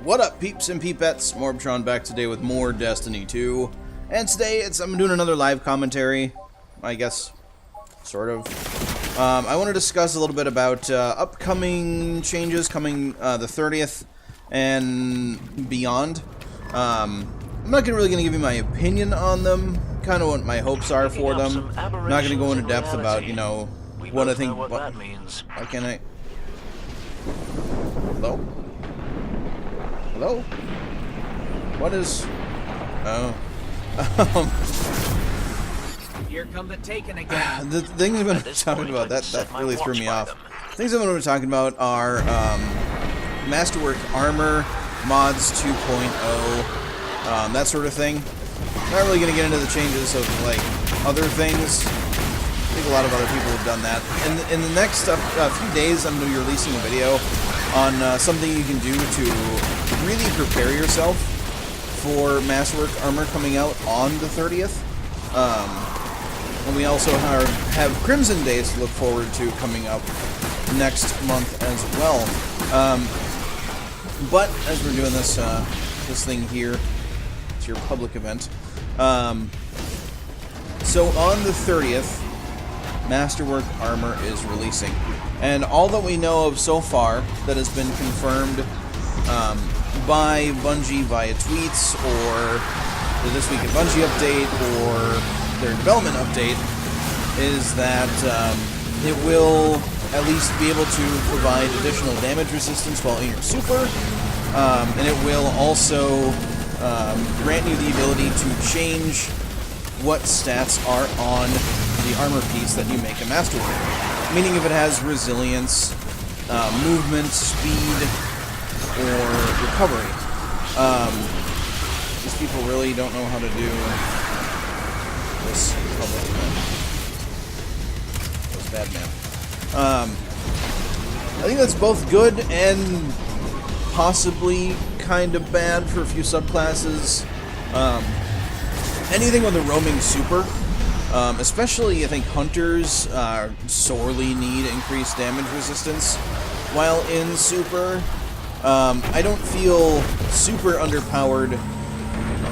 What up, peeps and peepettes? MorbTron back today with more Destiny 2. And today I'm doing another live commentary, I guess, sort of. I want to discuss a little bit about upcoming changes coming the 30th and beyond. I'm not really going to give you my opinion on them, kind of what my hopes are for them. I'm not going to go into depth about, you know, what I think. What that means. Why can't I? Hello? Hello? What is... Oh. Here come the Taken again. The things I've been talking about, that really threw me off. Things I've been talking about are Masterwork Armor, mods 2.0, that sort of thing. Not really going to get into the changes of, like, other things. I think a lot of other people have done that. In the next few days, I'm going to be releasing a video on something you can do to really prepare yourself for Masterwork Armor coming out on the 30th. And we also have Crimson Days to look forward to coming up next month as well. But as we're doing this this thing here, it's your public event. So on the 30th, Masterwork Armor is releasing. And all that we know of so far that has been confirmed by Bungie via tweets or the This Week at Bungie update or their development update is that it will at least be able to provide additional damage resistance while in your super, and it will also grant you the ability to change what stats are on the armor piece that you make a Masterwork. Meaning if it has resilience, movement, speed, or recovery. These people really don't know how to do this public event. That was bad, man. I think that's both good and possibly kind of bad for a few subclasses. Anything with a roaming super, especially I think hunters sorely need increased damage resistance while in super. I don't feel super underpowered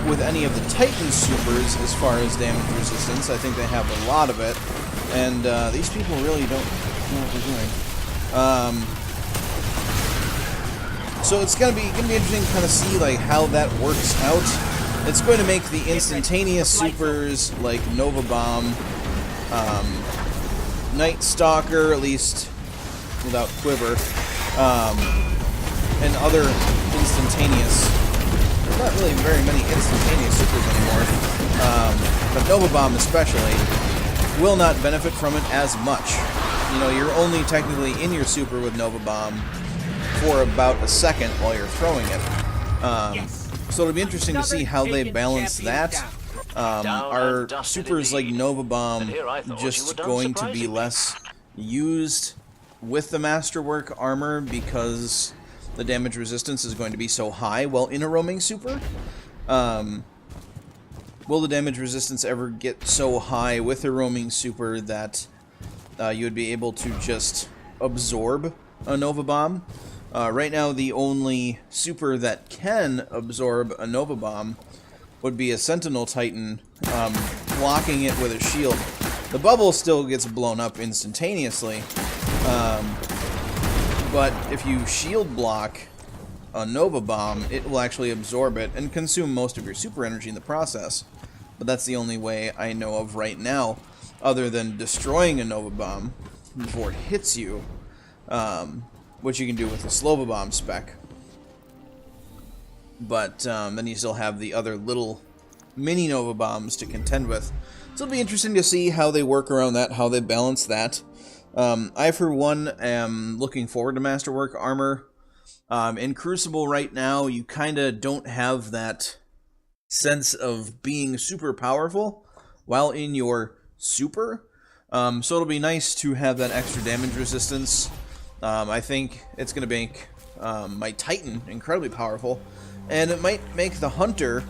with any of the Titan supers as far as damage resistance. I think they have a lot of it, and these people really don't know what they're doing. So it's gonna be interesting to kind of see like how that works out. It's going to make the instantaneous supers like Nova Bomb, Night Stalker, at least without Quiver, and other instantaneous. There's not really very many instantaneous supers anymore, but Nova Bomb especially will not benefit from it as much. You know, you're only technically in your super with Nova Bomb for about a second while you're throwing it. So it'll be interesting to see how they balance that. Are supers like Nova Bomb just going to be less used with the Masterwork Armor because the damage resistance is going to be so high while in a roaming super? Will the damage resistance ever get so high with a roaming super that you would be able to just absorb a Nova Bomb? Right now, the only super that can absorb a Nova Bomb would be a Sentinel Titan blocking it with a shield. The bubble still gets blown up instantaneously, but if you shield block a Nova Bomb, it will actually absorb it and consume most of your super energy in the process. But that's the only way I know of right now, other than destroying a Nova Bomb before it hits you. Which you can do with the Slova Bomb spec. But then you still have the other little mini Nova Bombs to contend with. So it'll be interesting to see how they work around that, how they balance that. I, for one, am looking forward to Masterwork Armor. In Crucible right now, you kind of don't have that sense of being super powerful while in your super. So it'll be nice to have that extra damage resistance. I think it's going to make my Titan incredibly powerful, and it might make the Hunter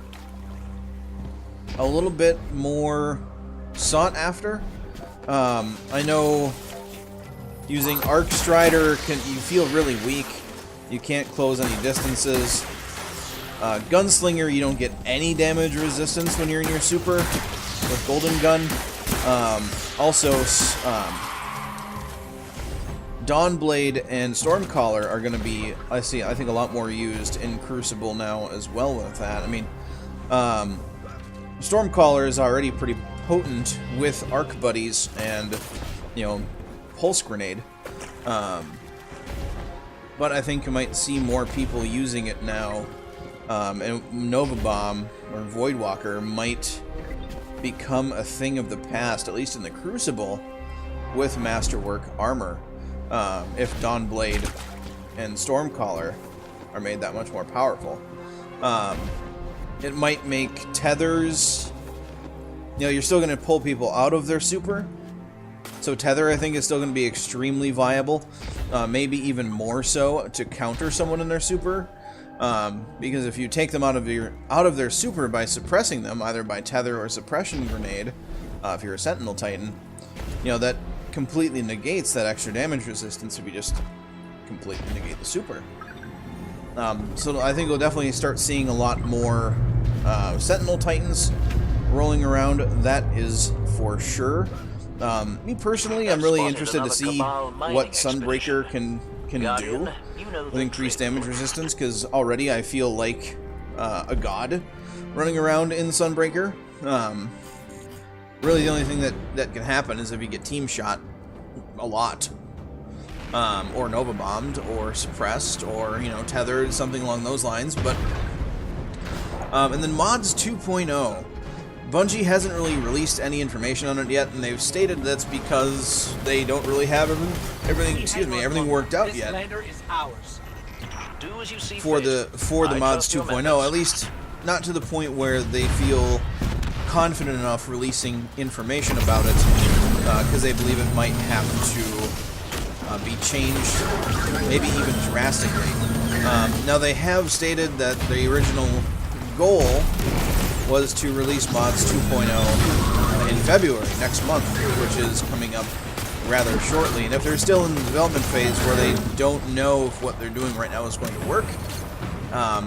a little bit more sought after. I know using Arc Strider you feel really weak. You can't close any distances. Gunslinger, you don't get any damage resistance when you're in your super with Golden Gun. Also, Dawnblade and Stormcaller are going to be, I think, a lot more used in Crucible now as well with that. I mean, Stormcaller is already pretty potent with Arc Buddies and, you know, Pulse Grenade. But I think you might see more people using it now. And Nova Bomb or Voidwalker might become a thing of the past, at least in the Crucible, with Masterwork Armor. If Dawnblade and Stormcaller are made that much more powerful. It might make tethers... You know, you're still going to pull people out of their super. So tether, I think, is still going to be extremely viable. Maybe even more so to counter someone in their super. Because if you take them out of their super by suppressing them, either by tether or suppression grenade, if you're a Sentinel Titan, you know, that completely negates that extra damage resistance if you just completely negate the super. So I think we'll definitely start seeing a lot more Sentinel Titans rolling around. That is for sure. Me personally, I'm really interested to see what Sunbreaker can do with increased damage resistance, because already I feel like a god running around in Sunbreaker. Really the only thing that can happen is if you get team shot a lot, or Nova Bombed, or suppressed, or, you know, tethered, something along those lines. But and then Mods 2.0. Bungie hasn't really released any information on it yet, and they've stated that's because they don't really have everything worked out yet for the Mods 2.0. At least not to the point where they feel confident enough releasing information about it, because they believe it might have to be changed, maybe even drastically. Now they have stated that the original goal was to release Mods 2.0 in February, next month, which is coming up rather shortly. And if they're still in the development phase where they don't know if what they're doing right now is going to work,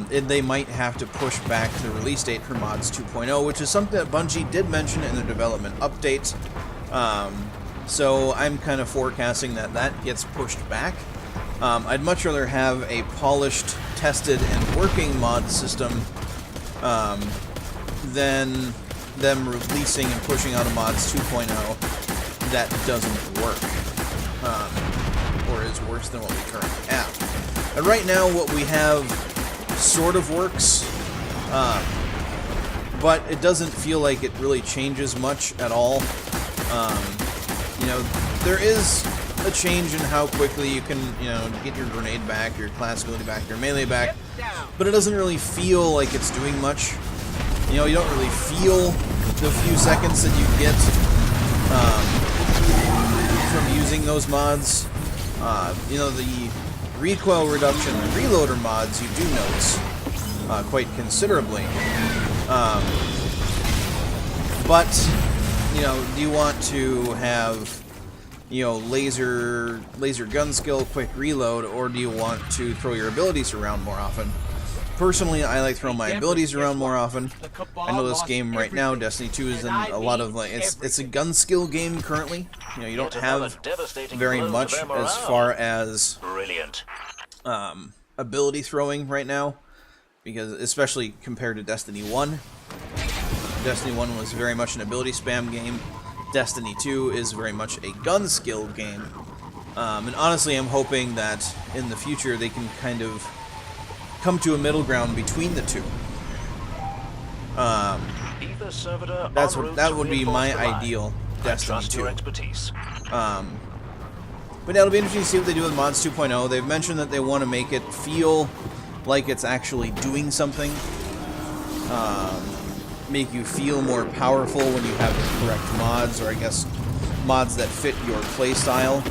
they might have to push back the release date for Mods 2.0, which is something that Bungie did mention in their development update. So I'm kind of forecasting that gets pushed back. I'd much rather have a polished, tested, and working mod system than them releasing and pushing out a Mods 2.0 that doesn't work, or is worse than what we currently have. And right now what we have sort of works, but it doesn't feel like it really changes much at all. You know, there is a change in how quickly you can, you know, get your grenade back, your class ability back, your melee back, but it doesn't really feel like it's doing much. You know, you don't really feel the few seconds that you get from using those mods. You know, the recoil reduction and reloader mods you do notice quite considerably. But, you know, do you want to have, you know, laser gun skill, quick reload, or do you want to throw your abilities around more often? Personally, I like throwing my abilities around more often. I know this game right now, Destiny 2, is in a lot of, like, it's a gun skill game currently. You know, you don't have very much as far as ability throwing right now, because especially compared to Destiny 1. Destiny 1 was very much an ability spam game. Destiny 2 is very much a gun skill game. And honestly, I'm hoping that in the future they can kind of come to a middle ground between the two. That would be my ideal Destiny 2. But yeah, it'll be interesting to see what they do with Mods 2.0. They've mentioned that they want to make it feel like it's actually doing something. Make you feel more powerful when you have the correct mods, or I guess mods that fit your playstyle.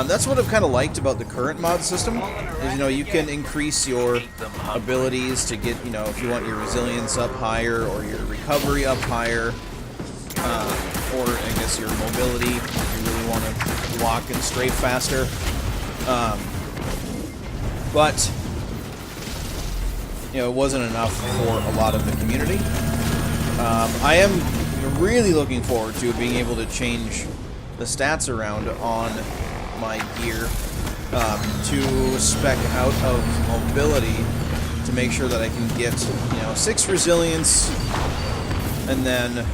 That's what I've kind of liked about the current mod system, is, you know, you can increase your abilities to get, you know, if you want your resilience up higher, or your recovery up higher, or I guess your mobility, if you really want to walk and strafe faster. But it wasn't enough for a lot of the community. I am really looking forward to being able to change the stats around on my gear to spec out of mobility to make sure that I can get 6 resilience and then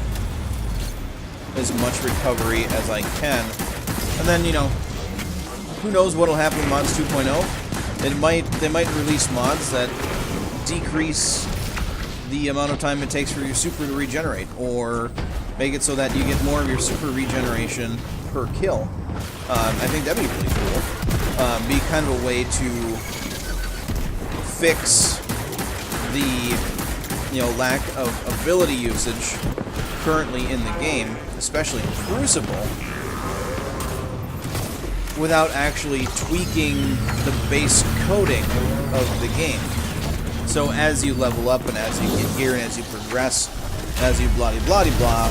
as much recovery as I can. And then who knows what'll happen with mods 2.0. They might release mods that decrease the amount of time it takes for your super to regenerate, or make it so that you get more of your super regeneration per kill. I think that'd be really cool. Be kind of a way to fix the lack of ability usage currently in the game, especially in Crucible, without actually tweaking the base coding of the game. So as you level up and as you get gear and as you progress, as you blah-de-blah-de-blah,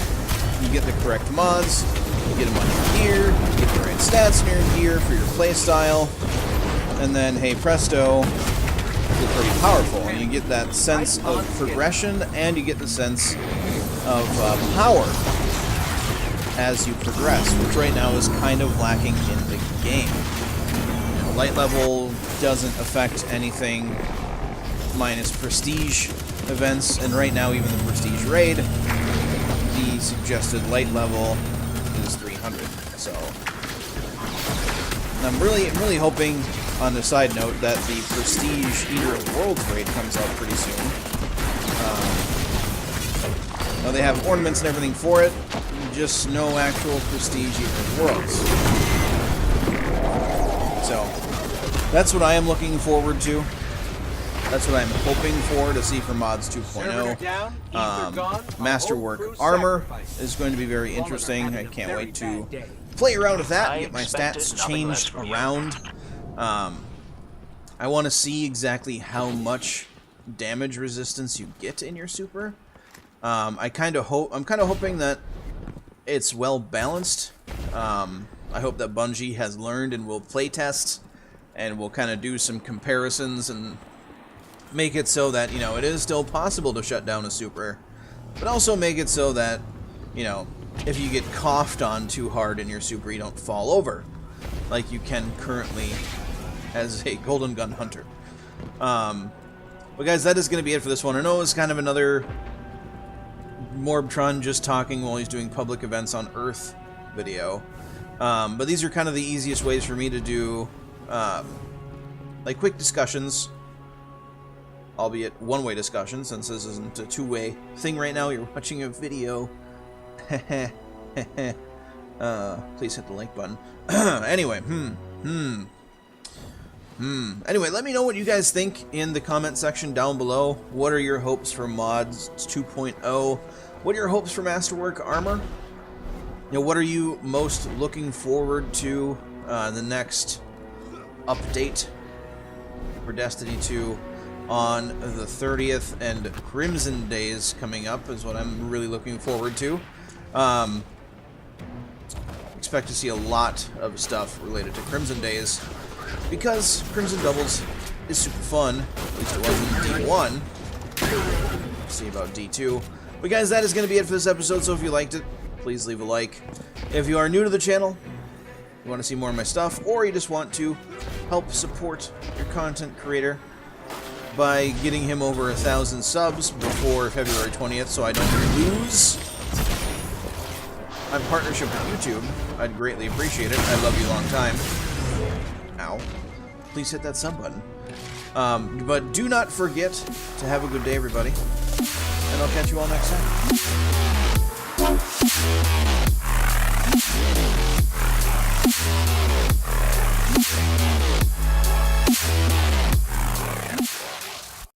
you get the correct mods, you get them on your gear, you get the right stats in your gear for your playstyle, and then, hey presto, you're pretty powerful. And you get that sense of progression, and you get the sense of power as you progress, which right now is kind of lacking in the game. Light level doesn't affect anything minus prestige events, and right now even the prestige raid, the suggested light level is 300. So I'm really hoping, on a side note, that the prestige Eater of Worlds raid comes out pretty soon. Now they have ornaments and everything for it, just no actual prestige Eater of Worlds. So that's what I am looking forward to. That's what I'm hoping for to see for mods 2.0. Masterwork Armor is going to be very interesting. I can't wait to play around with that and get my stats changed around. I want to see exactly how much damage resistance you get in your super. I'm kind of hoping that it's well balanced. I hope that Bungie has learned and will play test and will kind of do some comparisons and make it so that, it is still possible to shut down a super, but also make it so that, if you get coughed on too hard in your super, you don't fall over, like you can currently as a Golden Gun Hunter. But guys, that is going to be it for this one. I know it's kind of another MorbTron just talking while he's doing public events on Earth video, but these are kind of the easiest ways for me to do, like quick discussions, albeit one-way discussion, since this isn't a two-way thing right now. You're watching a video. Please hit the like button. Anyway, Anyway, let me know what you guys think in the comment section down below. What are your hopes for mods 2.0? What are your hopes for Masterwork Armor? What are you most looking forward to the next update for Destiny 2? On the 30th, and Crimson Days coming up is what I'm really looking forward to. Expect to see a lot of stuff related to Crimson Days, because Crimson Doubles is super fun. At least it was in D1. We'll see about D2. But guys, that is going to be it for this episode, so if you liked it, please leave a like. If you are new to the channel, you want to see more of my stuff, or you just want to help support your content creator by getting him over 1,000 subs before February 20th so I don't lose my partnership with YouTube, I'd greatly appreciate it. I love you long time. Ow. Please hit that sub button. But do not forget to have a good day, everybody. And I'll catch you all next time.